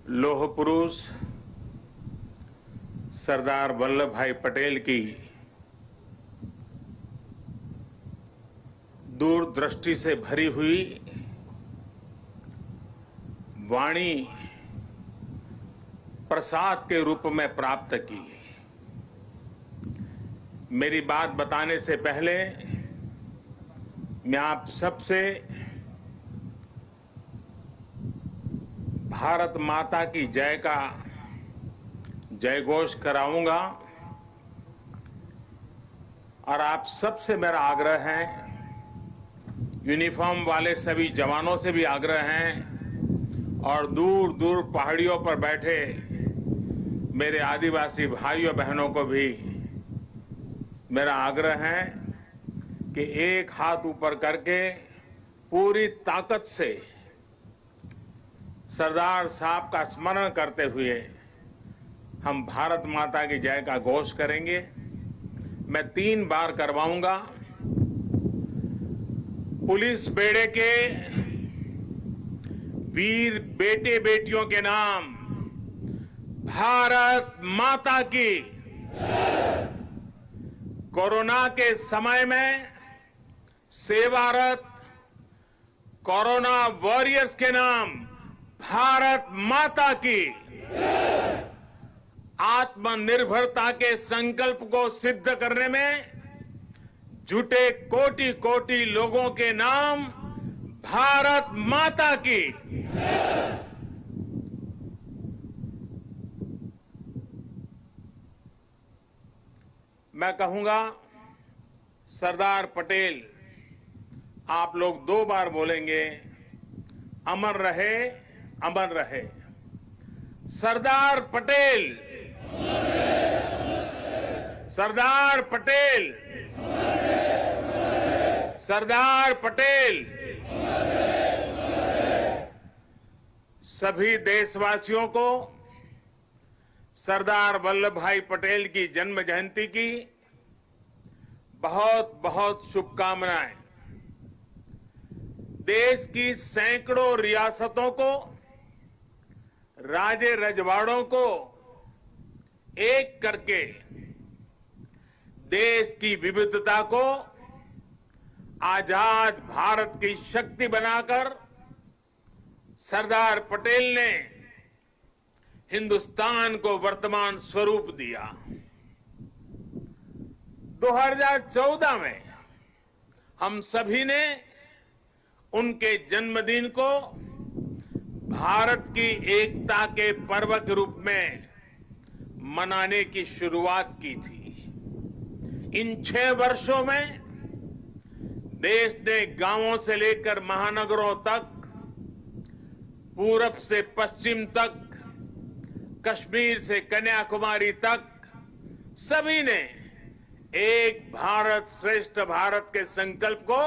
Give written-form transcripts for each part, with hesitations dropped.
लौह पुरुष सरदार वल्लभ भाई पटेल की दूरदृष्टि से भरी हुई वाणी प्रसाद के रूप में प्राप्त की। मेरी बात बताने से पहले मैं आप सबसे भारत माता की जय का जयघोष कराऊंगा और आप सबसे मेरा आग्रह है, यूनिफॉर्म वाले सभी जवानों से भी आग्रह है और दूर दूर पहाड़ियों पर बैठे मेरे आदिवासी भाइयों बहनों को भी मेरा आग्रह है कि एक हाथ ऊपर करके पूरी ताकत से सरदार साहब का स्मरण करते हुए हम भारत माता की जय का घोष करेंगे। मैं 3 बार करवाऊंगा। पुलिस बेड़े के वीर बेटे बेटियों के नाम भारत माता की। कोरोना के समय में सेवारत कोरोना वॉरियर्स के नाम भारत माता की। आत्मनिर्भरता के संकल्प को सिद्ध करने में जुटे कोटि कोटि लोगों के नाम भारत माता की। मैं कहूंगा, सरदार पटेल, आप लोग 2 बार बोलेंगे, अमर रहे, अमर रहे। सरदार पटेल, सरदार पटेल, सरदार पटेल। सभी देशवासियों को सरदार वल्लभ भाई पटेल की जन्म जयंती की बहुत बहुत शुभकामनाएं। देश की सैकड़ों रियासतों को, राजे रजवाड़ों को एक करके देश की विविधता को आजाद भारत की शक्ति बनाकर सरदार पटेल ने हिंदुस्तान को वर्तमान स्वरूप दिया। 2014 में हम सभी ने उनके जन्मदिन को भारत की एकता के पर्व के रूप में मनाने की शुरुआत की थी। इन 6 वर्षों में देश ने गांवों से लेकर महानगरों तक, पूरब से पश्चिम तक, कश्मीर से कन्याकुमारी तक, सभी ने एक भारत श्रेष्ठ भारत के संकल्प को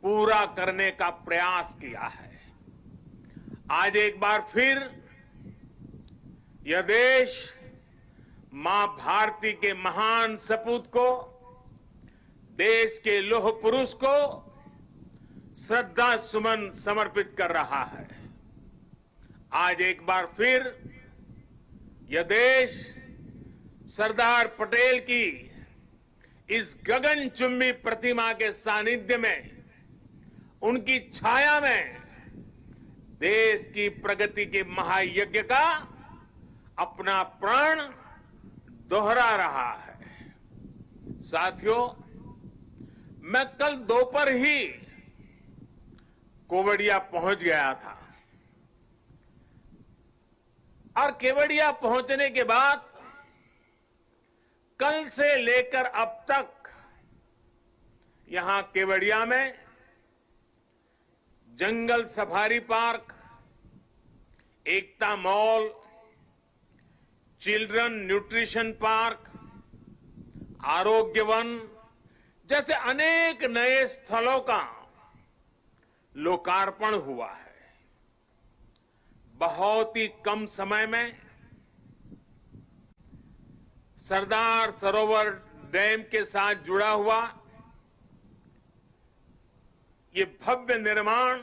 पूरा करने का प्रयास किया है। आज एक बार फिर यह देश मां भारती के महान सपूत को, देश के लौह पुरुष को श्रद्धा सुमन समर्पित कर रहा है। आज एक बार फिर यह देश सरदार पटेल की इस गगनचुंबी प्रतिमा के सानिध्य में, उनकी छाया में देश की प्रगति के महायज्ञ का अपना प्राण दोहरा रहा है। साथियों, मैं कल दोपहर ही केवड़िया पहुंच गया था और केवड़िया पहुंचने के बाद कल से लेकर अब तक यहां केवड़िया में जंगल सफारी पार्क, एकता मॉल, चिल्ड्रन न्यूट्रिशन पार्क, आरोग्य वन जैसे अनेक नए स्थलों का लोकार्पण हुआ है। बहुत ही कम समय में सरदार सरोवर डैम के साथ जुड़ा हुआ ये भव्य निर्माण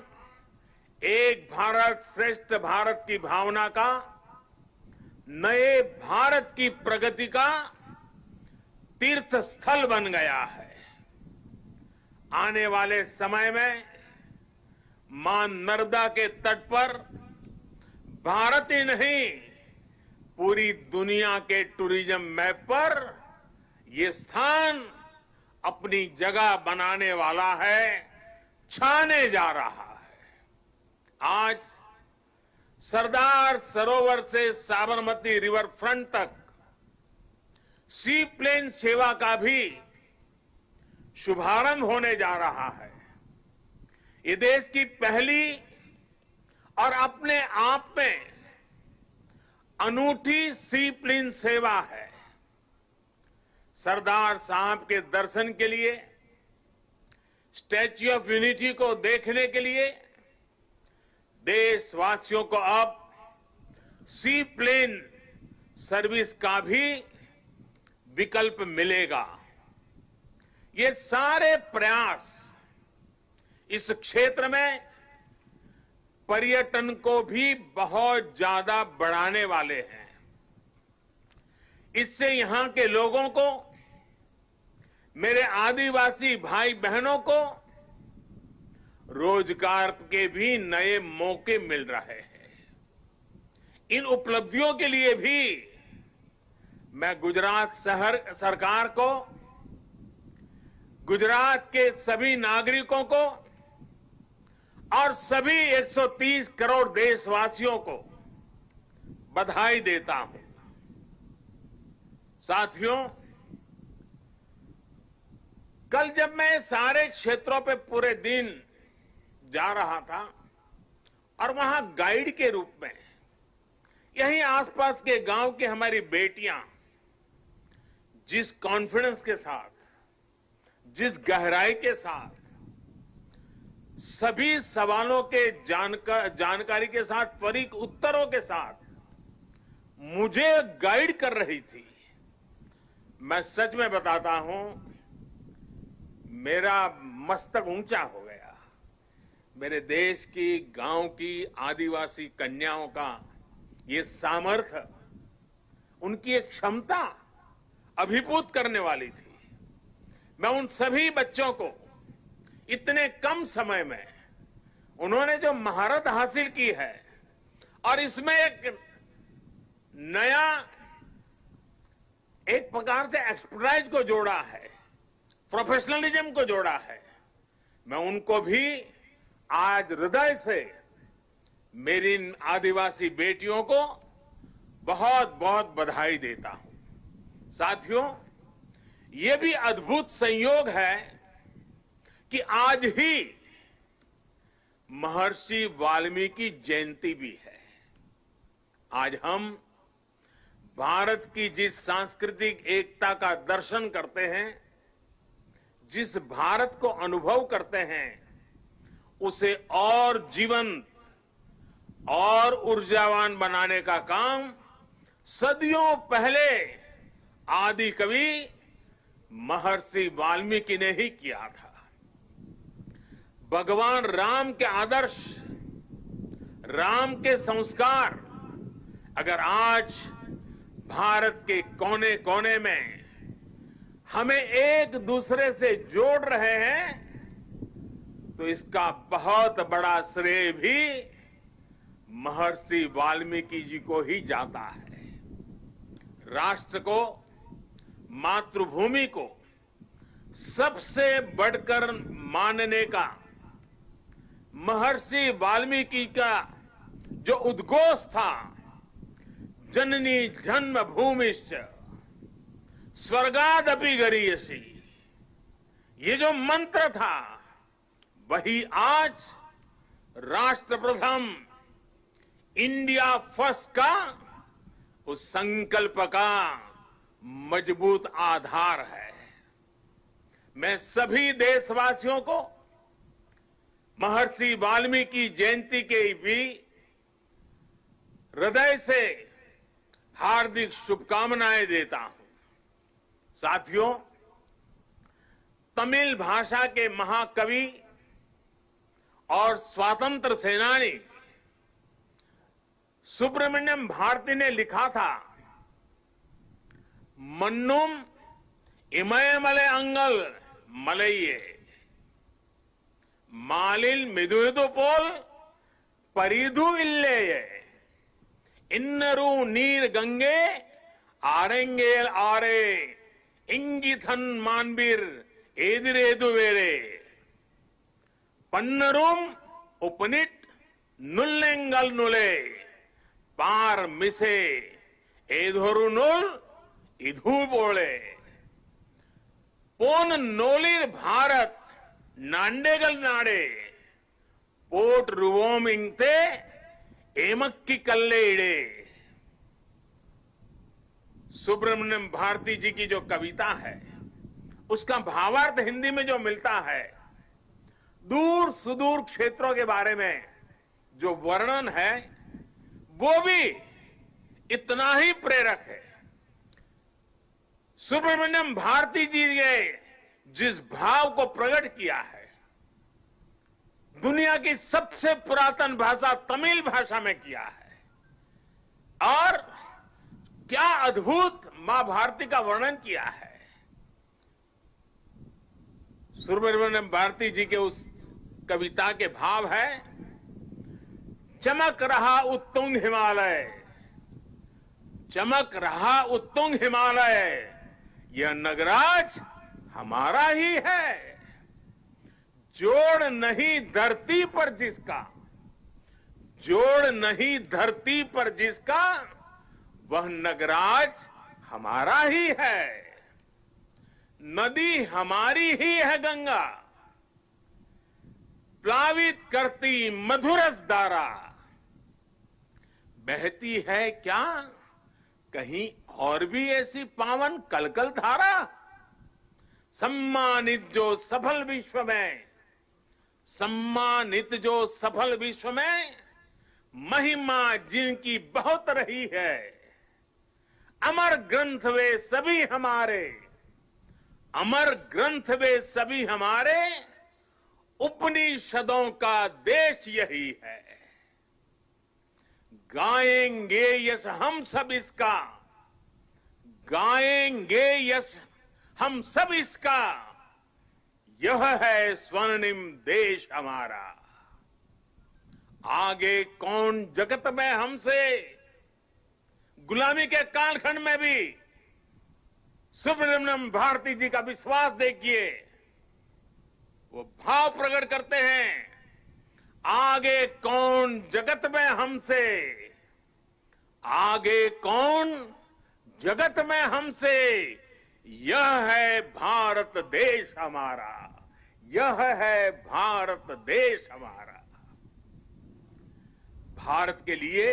एक भारत श्रेष्ठ भारत की भावना का, नए भारत की प्रगति का तीर्थ स्थल बन गया है। आने वाले समय में मां नर्मदा के तट पर भारत ही नहीं, पूरी दुनिया के टूरिज्म मैप पर ये स्थान अपनी जगह बनाने वाला है, छाने जा रहा है। आज सरदार सरोवर से साबरमती रिवर फ्रंट तक सी प्लेन सेवा का भी शुभारंभ होने जा रहा है। ये देश की पहली और अपने आप में अनूठी सी प्लेन सेवा है। सरदार साहब के दर्शन के लिए, स्टैच्यू ऑफ यूनिटी को देखने के लिए देशवासियों को अब सी प्लेन सर्विस का भी विकल्प मिलेगा। ये सारे प्रयास इस क्षेत्र में पर्यटन को भी बहुत ज्यादा बढ़ाने वाले हैं। इससे यहां के लोगों को, मेरे आदिवासी भाई बहनों को रोजगार के भी नए मौके मिल रहे हैं। इन उपलब्धियों के लिए भी मैं गुजरात सरकार को, गुजरात के सभी नागरिकों को और सभी 130 करोड़ देशवासियों को बधाई देता हूं। साथियों, कल जब मैं सारे क्षेत्रों पे पूरे दिन जा रहा था और वहां गाइड के रूप में यहीं आसपास के गांव की हमारी बेटियां जिस कॉन्फिडेंस के साथ, जिस गहराई के साथ, सभी सवालों के जानकारी के साथ, त्वरित उत्तरों के साथ मुझे गाइड कर रही थी, मैं सच में बताता हूं, मेरा मस्तक ऊंचा हो गया। मेरे देश की, गांव की आदिवासी कन्याओं का ये सामर्थ्य, उनकी एक क्षमता अभिभूत करने वाली थी। मैं उन सभी बच्चों को इतने कम समय में उन्होंने जो महारत हासिल की है और इसमें एक नया, एक प्रकार से एक्सपर्टाइज को जोड़ा है, प्रोफेशनलिज्म को जोड़ा है, मैं उनको भी आज हृदय से, मेरी आदिवासी बेटियों को बहुत बहुत बधाई देता हूं। साथियों, ये भी अद्भुत संयोग है कि आज ही महर्षि वाल्मीकि जयंती भी है। आज हम भारत की जिस सांस्कृतिक एकता का दर्शन करते हैं, जिस भारत को अनुभव करते हैं, उसे और जीवंत और ऊर्जावान बनाने का काम सदियों पहले आदि कवि महर्षि वाल्मीकि ने ही किया था। भगवान राम के आदर्श, राम के संस्कार अगर आज भारत के कोने कोने में हमें एक दूसरे से जोड़ रहे हैं, तो इसका बहुत बड़ा श्रेय भी महर्षि वाल्मीकि जी को ही जाता है। राष्ट्र को, मातृभूमि को सबसे बढ़कर मानने का महर्षि वाल्मीकि का जो उद्घोष था, जननी जन्मभूमिश्च स्वर्गादपि गरीयसी, ये जो मंत्र था, वही आज राष्ट्र प्रथम, इंडिया फर्स्ट का उस संकल्प का मजबूत आधार है। मैं सभी देशवासियों को महर्षि वाल्मीकि जयंती के भी हृदय से हार्दिक शुभकामनाएं देता हूं। साथियों, तमिल भाषा के महाकवि और स्वतंत्र सेनानी सुब्रमण्यम भारती ने लिखा था, मन्नुम इमयमले अंगल मलइये मालिल मिदुयदु पोल परिधु इल्लेये इन्नरू नीर गंगे आरेंगेल आरे इंगिथन मानबीर एदिरेदु वेरे पन्नरूम उपनिट नुल्लेंगल नुले पार मिसे एधोरु नुल इधु बोले पोन नोलिर भारत नांडेगल नाडे पोट रुवोमिंगते एमक्की कल्ले इडे। सुब्रमण्यम भारती जी की जो कविता है उसका भावार्थ हिंदी में जो मिलता है, दूर सुदूर क्षेत्रों के बारे में जो वर्णन है वो भी इतना ही प्रेरक है। सुब्रमण्यम भारती जी ने जिस भाव को प्रकट किया है, दुनिया की सबसे पुरातन भाषा तमिल भाषा में किया है, और क्या अद्भुत मां भारती का वर्णन किया है। सुब्रमण्यम भारती जी के उस कविता के भाव है, चमक रहा उत्तुंग हिमालय, चमक रहा उत्तुंग हिमालय, यह नगराज हमारा ही है। जोड़ नहीं धरती पर जिसका, जोड़ नहीं धरती पर जिसका, वह नगराज हमारा ही है। नदी हमारी ही है गंगा, प्लावित करती मधुरस धारा, बहती है क्या कहीं और भी ऐसी पावन कलकल धारा। सम्मानित जो सफल विश्व में, सम्मानित जो सफल विश्व में, महिमा जिनकी बहुत रही है, अमर ग्रंथ वे सभी हमारे, अमर ग्रंथ वे सभी हमारे, उपनिषदों का देश यही है। गाएंगे यश हम सब इसका, गाएंगे यश हम सब इसका, यह है स्वर्णिम देश हमारा। आगे कौन जगत में हमसे, गुलामी के कालखंड में भी सुब्रमण्यम भारती जी का विश्वास देखिए, वो भाव प्रकट करते हैं, आगे कौन जगत में हमसे, आगे कौन जगत में हमसे, यह है भारत देश हमारा, यह है भारत देश हमारा। भारत के लिए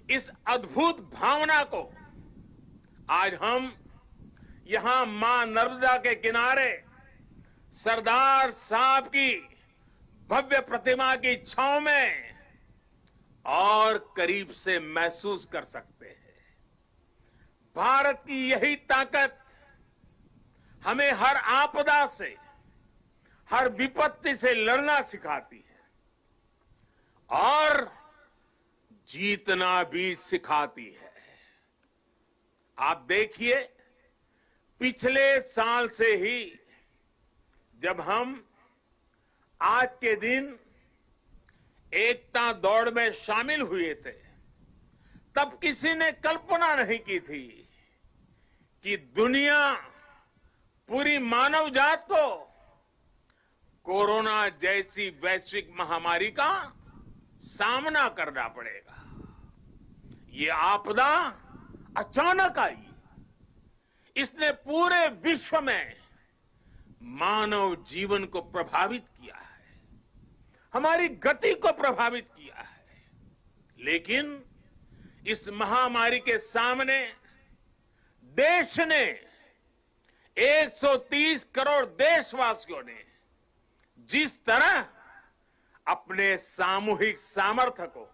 इस अद्भुत भावना को आज हम यहां मां नर्मदा के किनारे सरदार साहब की भव्य प्रतिमा की छांव में और करीब से महसूस कर सकते हैं। भारत की यही ताकत हमें हर आपदा से, हर विपत्ति से लड़ना सिखाती है और जीतना भी सिखाती है। आप देखिए, पिछले साल से ही जब हम आज के दिन एकता दौड़ में शामिल हुए थे, तब किसी ने कल्पना नहीं की थी कि दुनिया, पूरी मानव जात को कोरोना जैसी वैश्विक महामारी का सामना करना पड़ेगा। ये आपदा अचानक आई, इसने पूरे विश्व में मानव जीवन को प्रभावित किया है, हमारी गति को प्रभावित किया है। लेकिन इस महामारी के सामने देश ने, 130 करोड़ देशवासियों ने जिस तरह अपने सामूहिक सामर्थ्य को,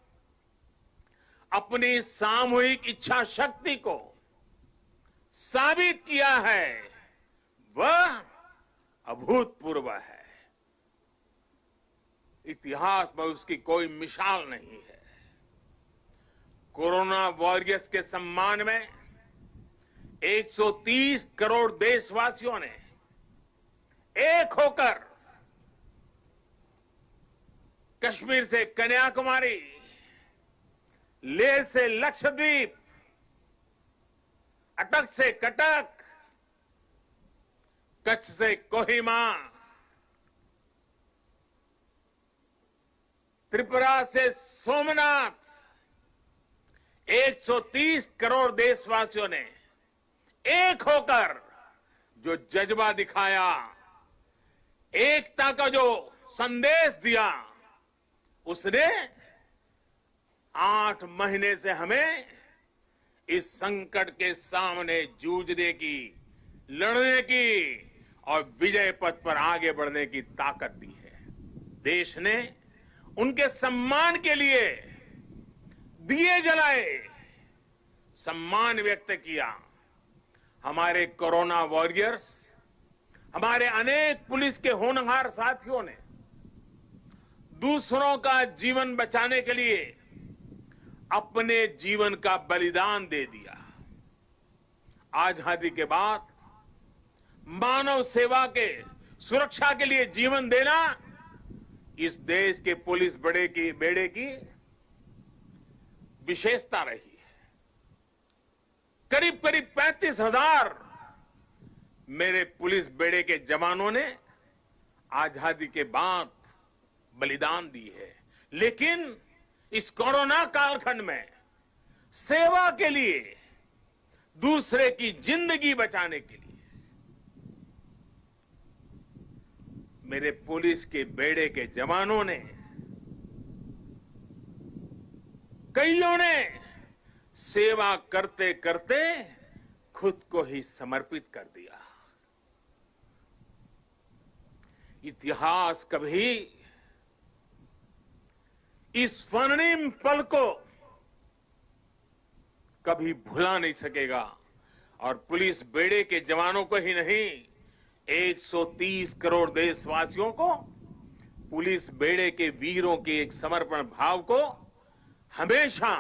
अपनी सामूहिक इच्छा शक्ति को साबित किया है, वह अभूतपूर्व है। इतिहास में उसकी कोई मिसाल नहीं है। कोरोना वॉरियर्स के सम्मान में 130 करोड़ देशवासियों ने एक होकर कश्मीर से कन्याकुमारी, लेह से लक्षद्वीप, अटक से कटक, कच्छ से कोहिमा, त्रिपुरा से सोमनाथ, 130 करोड़ देशवासियों ने एक होकर जो जज्बा दिखाया, एकता का जो संदेश दिया, उसने 8 महीने से हमें इस संकट के सामने जूझने की, लड़ने की और विजय पथ पर आगे बढ़ने की ताकत दी है। देश ने उनके सम्मान के लिए दिए जलाए, सम्मान व्यक्त किया। हमारे कोरोना वॉरियर्स, हमारे अनेक पुलिस के होनहार साथियों ने दूसरों का जीवन बचाने के लिए अपने जीवन का बलिदान दे दिया। आजादी के बाद मानव सेवा के, सुरक्षा के लिए जीवन देना इस देश के पुलिस बेड़े की विशेषता रही है। करीब करीब 35,000 मेरे पुलिस बेड़े के जवानों ने आजादी के बाद बलिदान दी है, लेकिन इस कोरोना कालखंड में सेवा के लिए, दूसरे की जिंदगी बचाने के लिए मेरे पुलिस के बेड़े के जवानों ने, कईयों ने सेवा करते करते खुद को ही समर्पित कर दिया। इतिहास कभी इस स्वर्णिम पल को कभी भुला नहीं सकेगा और पुलिस बेड़े के जवानों को ही नहीं, 130 करोड़ देशवासियों को पुलिस बेड़े के वीरों के एक समर्पण भाव को हमेशा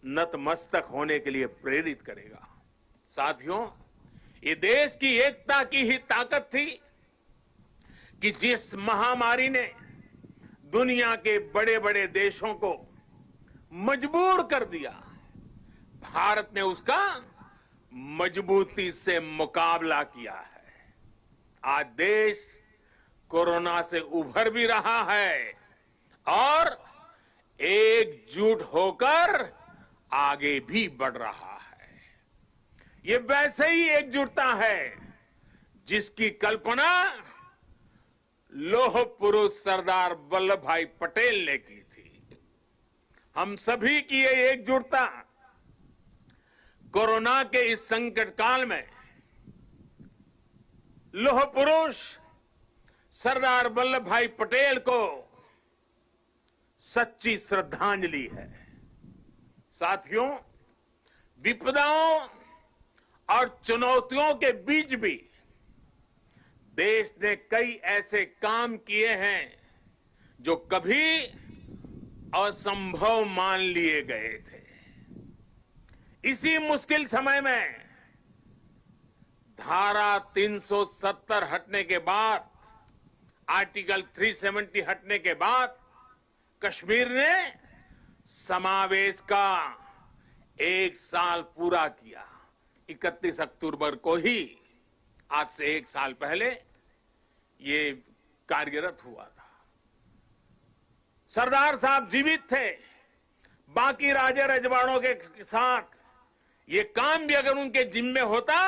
नतमस्तक होने के लिए प्रेरित करेगा। साथियों, ये देश की एकता की ही ताकत थी कि जिस महामारी ने दुनिया के बड़े बड़े देशों को मजबूर कर दिया, भारत ने उसका मजबूती से मुकाबला किया है। आज देश कोरोना से उभर भी रहा है और एकजुट होकर आगे भी बढ़ रहा है। ये वैसे ही एकजुटता है जिसकी कल्पना लौह पुरुष सरदार वल्लभ भाई पटेल ने की थी। हम सभी की ये एकजुटता कोरोना के इस संकट काल में लौह पुरुष सरदार वल्लभ भाई पटेल को सच्ची श्रद्धांजलि है। साथियों, विपदाओं और चुनौतियों के बीच भी देश ने कई ऐसे काम किए हैं जो कभी असंभव मान लिए गए थे। इसी मुश्किल समय में धारा 370 हटने के बाद, आर्टिकल 370 हटने के बाद कश्मीर ने समावेश का 1 साल पूरा किया। 31 अक्टूबर को ही, आज से 1 साल पहले ये कार्यरत हुआ था। सरदार साहब जीवित थे, बाकी राजे रजवाड़ों के साथ ये काम भी अगर उनके जिम्मे होता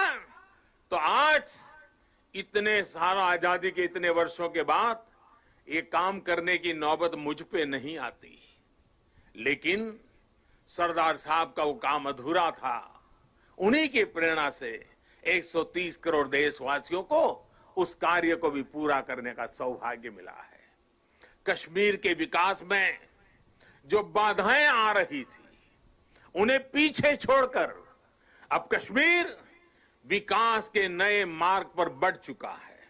तो आज इतने सारा आजादी के इतने वर्षों के बाद ये काम करने की नौबत मुझ पे नहीं आती। लेकिन सरदार साहब का वो काम अधूरा था। उन्हीं की प्रेरणा से 130 करोड़ देशवासियों को उस कार्य को भी पूरा करने का सौभाग्य मिला है। कश्मीर के विकास में जो बाधाएं आ रही थी, उन्हें पीछे छोड़कर अब कश्मीर विकास के नए मार्ग पर बढ़ चुका है।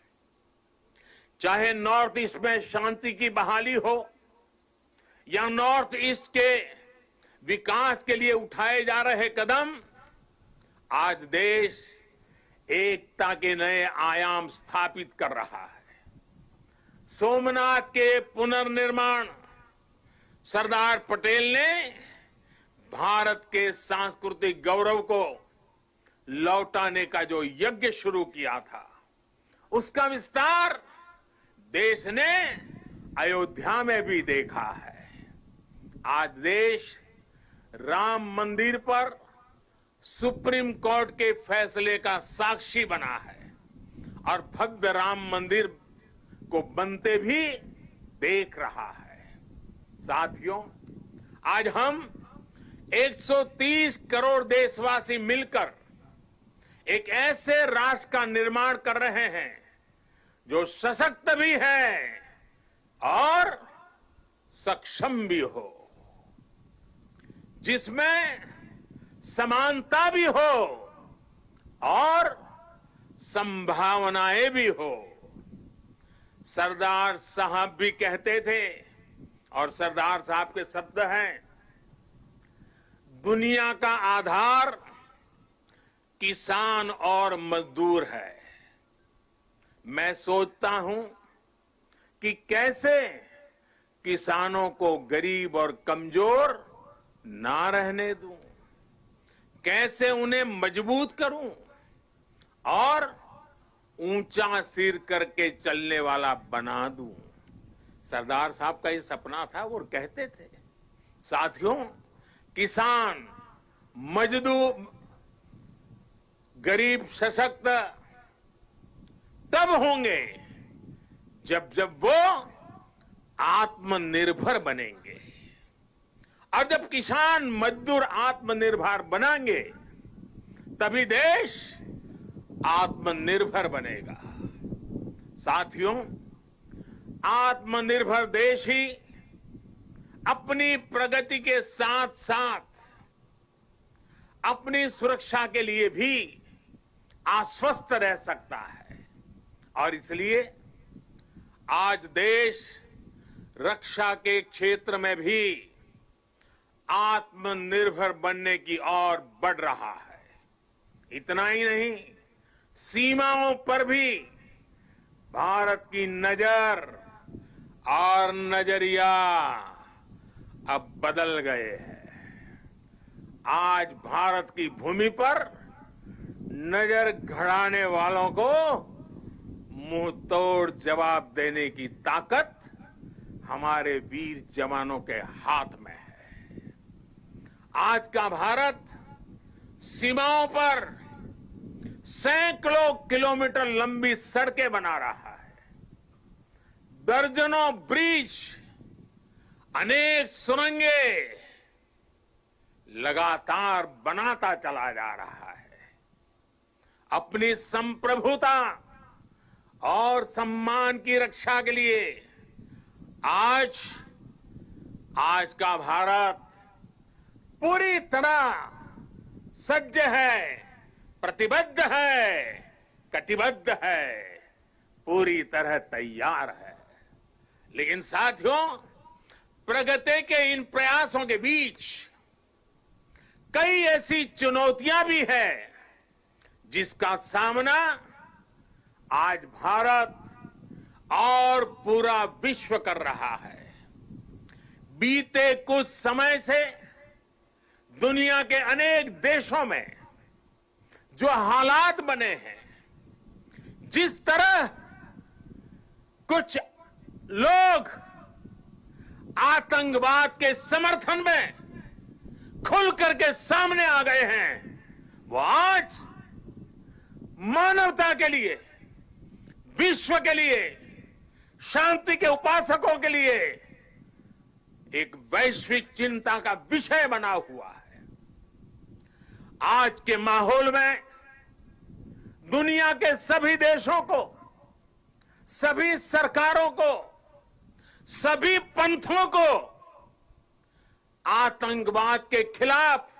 चाहे नॉर्थ ईस्ट में शांति की बहाली हो या नॉर्थ ईस्ट के विकास के लिए उठाए जा रहे कदम, आज देश एकता के नए आयाम स्थापित कर रहा है। सोमनाथ के पुनर्निर्माण सरदार पटेल ने भारत के सांस्कृतिक गौरव को लौटाने का जो यज्ञ शुरू किया था, उसका विस्तार देश ने अयोध्या में भी देखा है। आज देश राम मंदिर पर सुप्रीम कोर्ट के फैसले का साक्षी बना है और भव्य राम मंदिर को बनते भी देख रहा है। साथियों, आज हम 130 करोड़ देशवासी मिलकर एक ऐसे राष्ट्र का निर्माण कर रहे हैं जो सशक्त भी है और सक्षम भी हो, जिसमें समानता भी हो और संभावनाएं भी हो। सरदार साहब भी कहते थे, और सरदार साहब के शब्द हैं, दुनिया का आधार किसान और मजदूर है। मैं सोचता हूं कि कैसे किसानों को गरीब और कमजोर ना रहने दूं, कैसे उन्हें मजबूत करूं और ऊंचा सिर करके चलने वाला बना दूं। सरदार साहब का ये सपना था, वो कहते थे। साथियों, किसान, मजदूर, गरीब सशक्त तब होंगे जब वो आत्मनिर्भर बनेंगे, और जब किसान मजदूर आत्मनिर्भर बनेंगे तभी देश आत्मनिर्भर बनेगा। साथियों, आत्मनिर्भर देश ही अपनी प्रगति के साथ साथ अपनी सुरक्षा के लिए भी आश्वस्त रह सकता है, और इसलिए आज देश रक्षा के क्षेत्र में भी आत्मनिर्भर बनने की ओर बढ़ रहा है। इतना ही नहीं, सीमाओं पर भी भारत की नजर और नजरिया अब बदल गए हैं। आज भारत की भूमि पर नजर गड़ाने वालों को मुंह तोड़ जवाब देने की ताकत हमारे वीर जवानों के हाथ में है। आज का भारत सीमाओं पर सैकड़ों किलोमीटर लंबी सड़कें बना रहा है, दर्जनों ब्रिज, अनेक सुरंगें लगातार बनाता चला जा रहा है। अपनी संप्रभुता और सम्मान की रक्षा के लिए आज का भारत पूरी तरह सज्ज है, प्रतिबद्ध है, कटिबद्ध है, पूरी तरह तैयार है। लेकिन साथियों, प्रगति के इन प्रयासों के बीच कई ऐसी चुनौतियां भी हैं जिसका सामना आज भारत और पूरा विश्व कर रहा है। बीते कुछ समय से दुनिया के अनेक देशों में जो हालात बने हैं, जिस तरह कुछ लोग आतंकवाद के समर्थन में खुल करके सामने आ गए हैं, वो आज मानवता के लिए, विश्व के लिए, शांति के उपासकों के लिए एक वैश्विक चिंता का विषय बना हुआ है। आज के माहौल में दुनिया के सभी देशों को, सभी सरकारों को, सभी पंथों को आतंकवाद के खिलाफ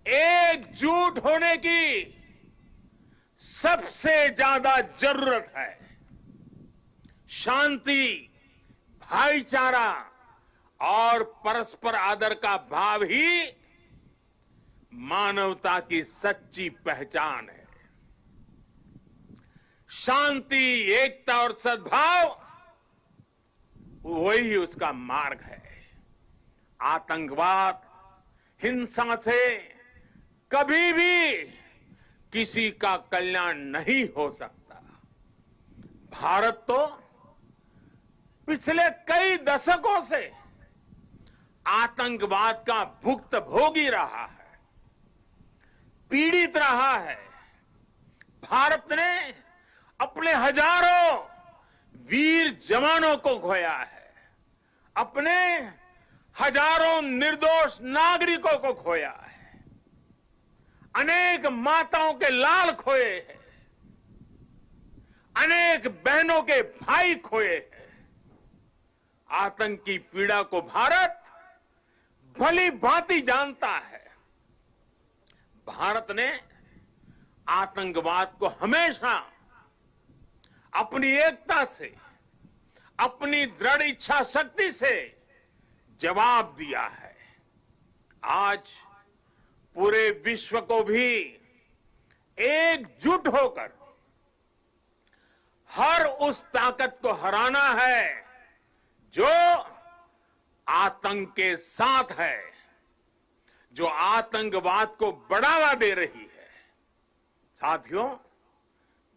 एकजुट होने की सबसे ज्यादा जरूरत है। शांति, भाईचारा और परस्पर आदर का भाव ही मानवता की सच्ची पहचान है। शांति, एकता और सद्भाव वही उसका मार्ग है। आतंकवाद, हिंसा से कभी भी किसी का कल्याण नहीं हो सकता। भारत तो पिछले कई दशकों से आतंकवाद का भुक्तभोगी रहा है, पीड़ित रहा है। भारत ने अपने हजारों वीर जवानों को खोया है, अपने हजारों निर्दोष नागरिकों को खोया है, अनेक माताओं के लाल खोए हैं, अनेक बहनों के भाई खोए हैं। आतंक की पीड़ा को भारत भली भांति जानता है। भारत ने आतंकवाद को हमेशा अपनी एकता से, अपनी दृढ़ इच्छा शक्ति से जवाब दिया है। आज पूरे विश्व को भी एकजुट होकर हर उस ताकत को हराना है जो आतंक के साथ है, जो आतंकवाद को बढ़ावा दे रही है। साथियों,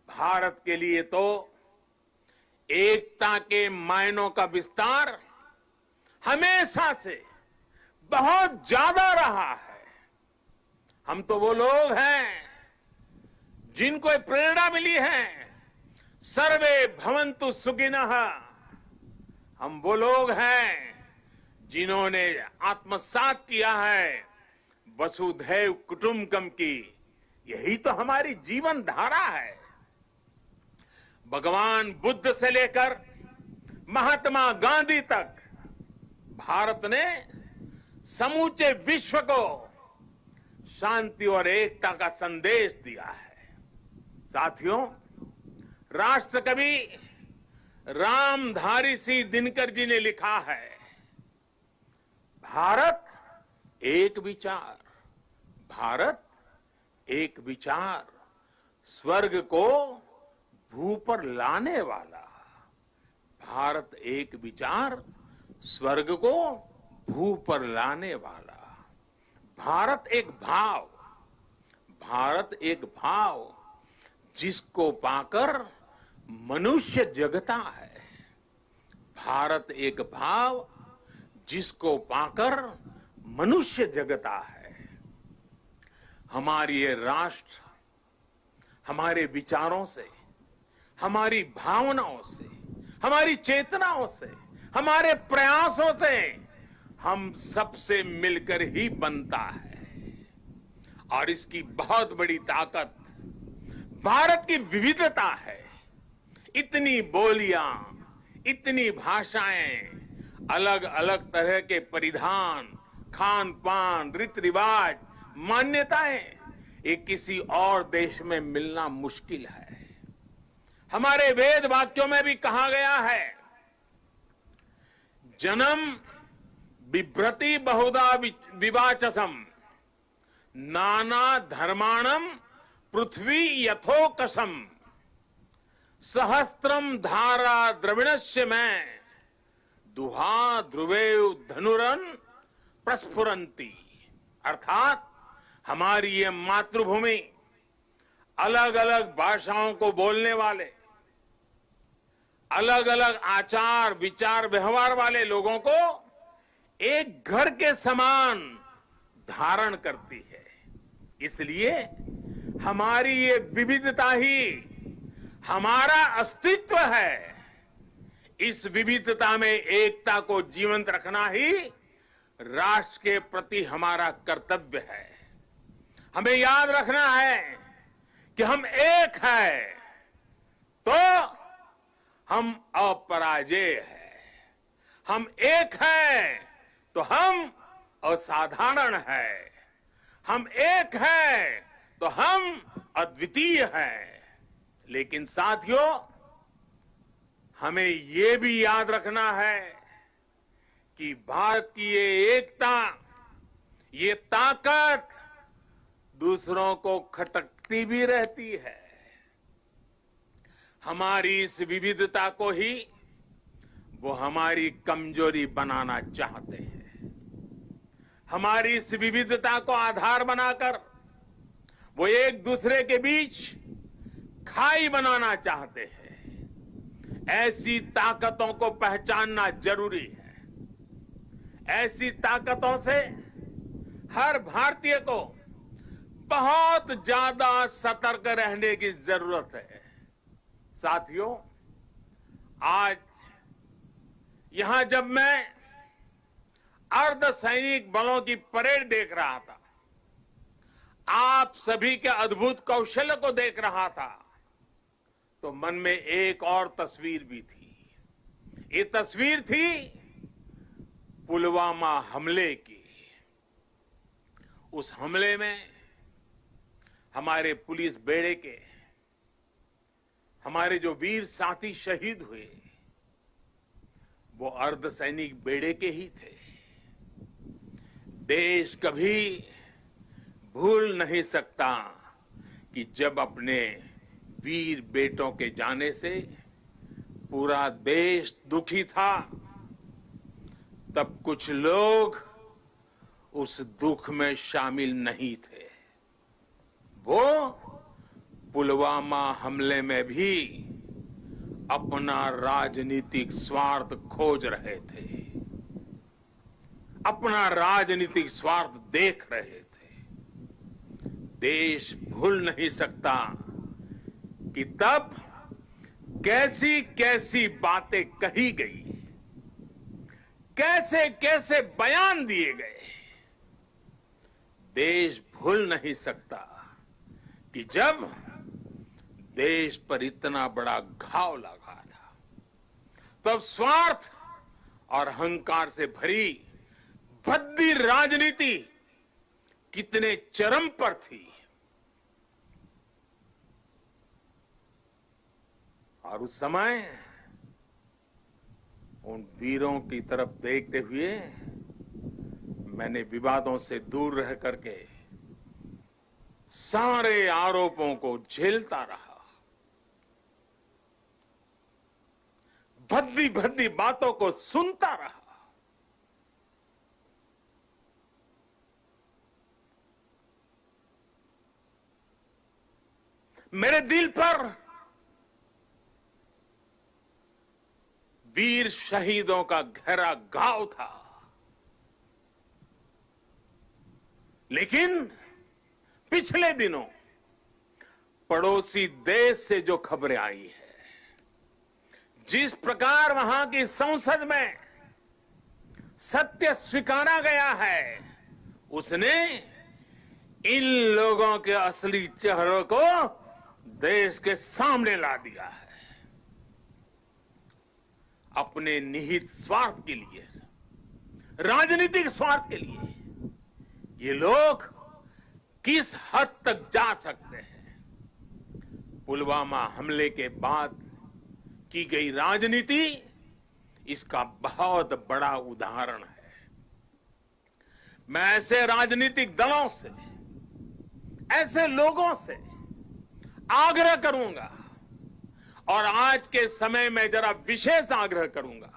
भारत के लिए तो एकता के मायनों का विस्तार हमेशा से बहुत ज्यादा रहा है। हम तो वो लोग हैं जिनको प्रेरणा मिली है, सर्वे भवन्तु सुखिनः। हम वो लोग हैं जिन्होंने आत्मसात किया है वसुधैव कुटुंबकम की। यही तो हमारी जीवन धारा है। भगवान बुद्ध से लेकर महात्मा गांधी तक भारत ने समूचे विश्व को शांति और एकता का संदेश दिया है। साथियों, राष्ट्रकवि रामधारी सिंह दिनकर जी ने लिखा है, भारत एक विचार, भारत एक विचार, स्वर्ग को भू पर लाने वाला। भारत एक विचार, स्वर्ग को भू पर लाने वाला। भारत एक भाव, भारत एक भाव जिसको पाकर मनुष्य जगता है। भारत एक भाव जिसको पाकर मनुष्य जगता है। हमारी ये राष्ट्र हमारे विचारों से, हमारी भावनाओं से, हमारी चेतनाओं से, हमारे प्रयासों से हम सबसे मिलकर ही बनता है। और इसकी बहुत बड़ी ताकत भारत की विविधता है। इतनी बोलियां, इतनी भाषाएं, अलग अलग तरह के परिधान, खान पान, रीति रिवाज, मान्यताएं, ये किसी और देश में मिलना मुश्किल है। हमारे वेद वाक्यों में भी कहा गया है, जन्म बिभ्रति बहुधा विवाचसम, नाना धर्माणम पृथ्वी यथोकसम, सहस्त्रम धारा द्रविणस्य में, दुहा ध्रुवेव धनुरन प्रस्फुरंती। अर्थात हमारी ये मातृभूमि अलग अलग भाषाओं को बोलने वाले, अलग अलग आचार विचार व्यवहार वाले लोगों को एक घर के समान धारण करती है। इसलिए हमारी ये विविधता ही हमारा अस्तित्व है। इस विविधता में एकता को जीवंत रखना ही राष्ट्र के प्रति हमारा कर्तव्य है। हमें याद रखना है कि हम एक हैं तो हम अपराजेय हैं, हम एक हैं तो हम असाधारण हैं, हम एक हैं तो हम अद्वितीय हैं। लेकिन साथियों, हमें ये भी याद रखना है कि भारत की ये एकता, ये ताकत दूसरों को खटकती भी रहती है। हमारी इस विविधता को ही वो हमारी कमजोरी बनाना चाहते हैं। हमारी इस विविधता को आधार बनाकर वो एक दूसरे के बीच खाई बनाना चाहते हैं। ऐसी ताकतों को पहचानना जरूरी है। ऐसी ताकतों से हर भारतीय को बहुत ज्यादा सतर्क रहने की जरूरत है। साथियों, आज यहां जब मैं अर्धसैनिक बलों की परेड देख रहा था, आप सभी के अद्भुत कौशल्य को देख रहा था, तो मन में एक और तस्वीर भी थी। ये तस्वीर थी पुलवामा हमले की। उस हमले में हमारे पुलिस बेड़े के हमारे जो वीर साथी शहीद हुए, वो अर्धसैनिक बेड़े के ही थे। देश कभी भूल नहीं सकता कि जब अपने वीर बेटों के जाने से पूरा देश दुखी था, तब कुछ लोग उस दुख में शामिल नहीं थे। वो पुलवामा हमले में भी अपना राजनीतिक स्वार्थ खोज रहे थे, अपना राजनीतिक स्वार्थ देख रहे थे। देश भूल नहीं सकता कि तब कैसी कैसी बातें कही गई, कैसे कैसे बयान दिए गए। देश भूल नहीं सकता कि जब देश पर इतना बड़ा घाव लगा था, तब स्वार्थ और अहंकार से भरी भद्दी राजनीति कितने चरम पर थी। और उस समय उन वीरों की तरफ देखते हुए मैंने विवादों से दूर रह करके सारे आरोपों को झेलता रहा। भद्दी भद्दी बातों को सुनता रहा। मेरे दिल पर वीर शहीदों का गहरा घाव था, लेकिन पिछले दिनों पड़ोसी देश से जो खबरें आई है, जिस प्रकार वहां की संसद में सत्य स्वीकारा गया है, उसने इन लोगों के असली चेहरों को देश के सामने ला दिया है। अपने निहित स्वार्थ के लिए, राजनीतिक स्वार्थ के लिए ये लोग किस हद तक जा सकते हैं। पुलवामा हमले के बाद की गई राजनीति इसका बहुत बड़ा उदाहरण है। मैं ऐसे राजनीतिक दलों से, ऐसे लोगों से आग्रह करूंगा, और आज के समय में जरा विशेष आग्रह करूंगा,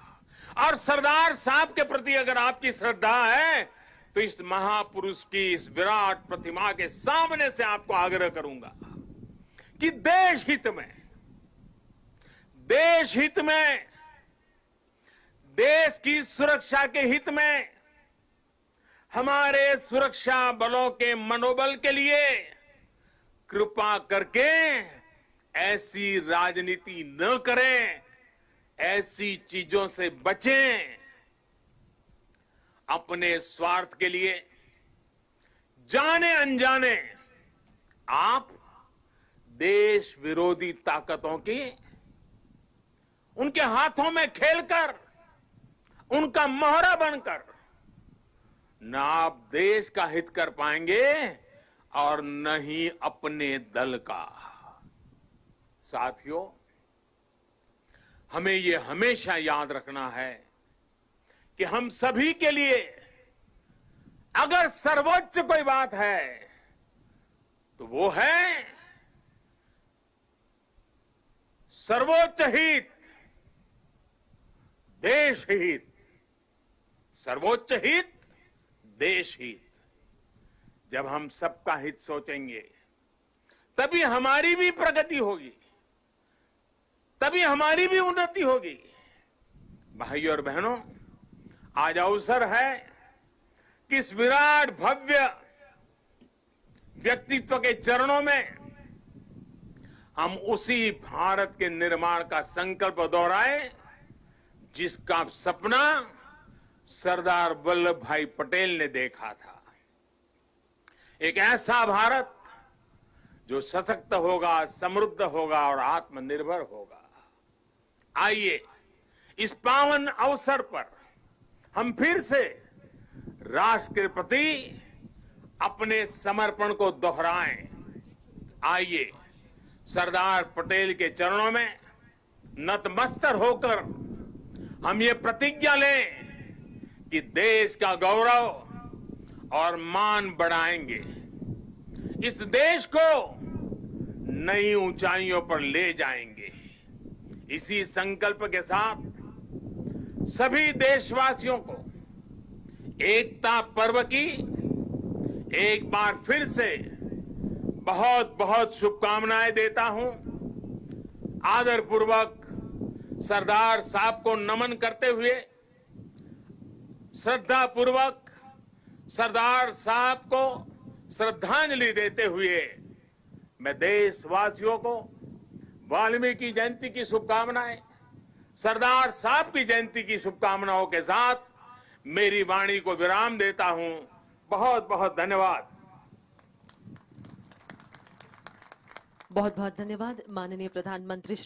और सरदार साहब के प्रति अगर आपकी श्रद्धा है तो इस महापुरुष की इस विराट प्रतिमा के सामने से आपको आग्रह करूंगा कि देश हित में, देश की सुरक्षा के हित में, हमारे सुरक्षा बलों के मनोबल के लिए कृपा करके ऐसी राजनीति न करें, ऐसी चीजों से बचें। अपने स्वार्थ के लिए जाने अनजाने आप देश विरोधी ताकतों की उनके हाथों में खेलकर, उनका मोहरा बनकर न आप देश का हित कर पाएंगे और न ही अपने दल का। साथियों, हमें ये हमेशा याद रखना है कि हम सभी के लिए अगर सर्वोच्च कोई बात है तो वो है सर्वोच्च हित, देश हित। सर्वोच्च हित, देश हित। जब हम सबका हित सोचेंगे तभी हमारी भी प्रगति होगी, तभी हमारी भी उन्नति होगी। भाइयों और बहनों, आज अवसर है कि इस विराट भव्य व्यक्तित्व के चरणों में हम उसी भारत के निर्माण का संकल्प दोहराएं जिसका सपना सरदार वल्लभ भाई पटेल ने देखा था। एक ऐसा भारत जो सशक्त होगा, समृद्ध होगा और आत्मनिर्भर होगा। आइए इस पावन अवसर पर हम फिर से राष्ट्र के प्रति अपने समर्पण को दोहराएं। आइए सरदार पटेल के चरणों में नतमस्तक होकर हम ये प्रतिज्ञा लें कि देश का गौरव और मान बढ़ाएंगे, इस देश को नई ऊंचाइयों पर ले जाएंगे। इसी संकल्प के साथ सभी देशवासियों को एकता पर्व की एक बार फिर से बहुत बहुत शुभकामनाएं देता हूं। आदरपूर्वक सरदार साहब को नमन करते हुए, श्रद्धापूर्वक सरदार साहब को श्रद्धांजलि देते हुए मैं देशवासियों को वाल्मीकि जयंती की शुभकामनाएं, सरदार साहब की जयंती की शुभकामनाओं के साथ मेरी वाणी को विराम देता हूं। बहुत बहुत धन्यवाद। बहुत बहुत धन्यवाद माननीय प्रधानमंत्री।